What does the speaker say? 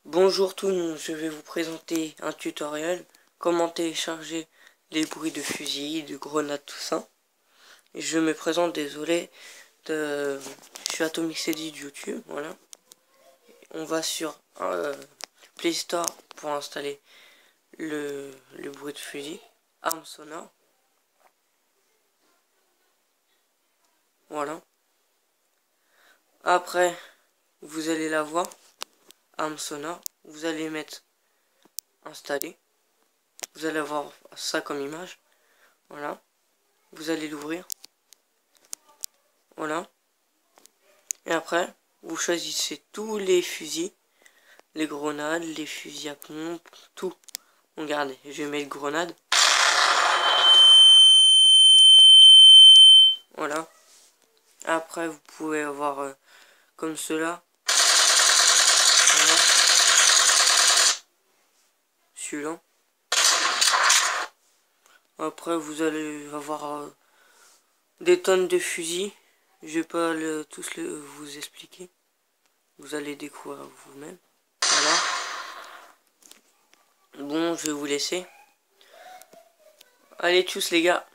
Bonjour tout le monde, je vais vous présenter un tutoriel comment télécharger les bruits de fusil, de grenades, tout ça. Je me présente, désolé, je suis Atomic CD de YouTube, voilà. On va sur Play Store pour installer le bruit de fusil, arme sonore. Voilà. Après, vous allez la voir, arme sonore, vous allez mettre installer. Vous allez avoir ça comme image. Voilà. Vous allez l'ouvrir. Voilà. Et après, vous choisissez tous les fusils. Les grenades, les fusils à pompe, tout. Regardez, je vais mettre grenade. Voilà. Après, vous pouvez avoir comme cela. Voilà. Celui-là. Après, vous allez avoir des tonnes de fusils. Je vais pas tous vous expliquer. Vous allez découvrir vous-même. Voilà. Bon, je vais vous laisser. Allez, tchuss les gars.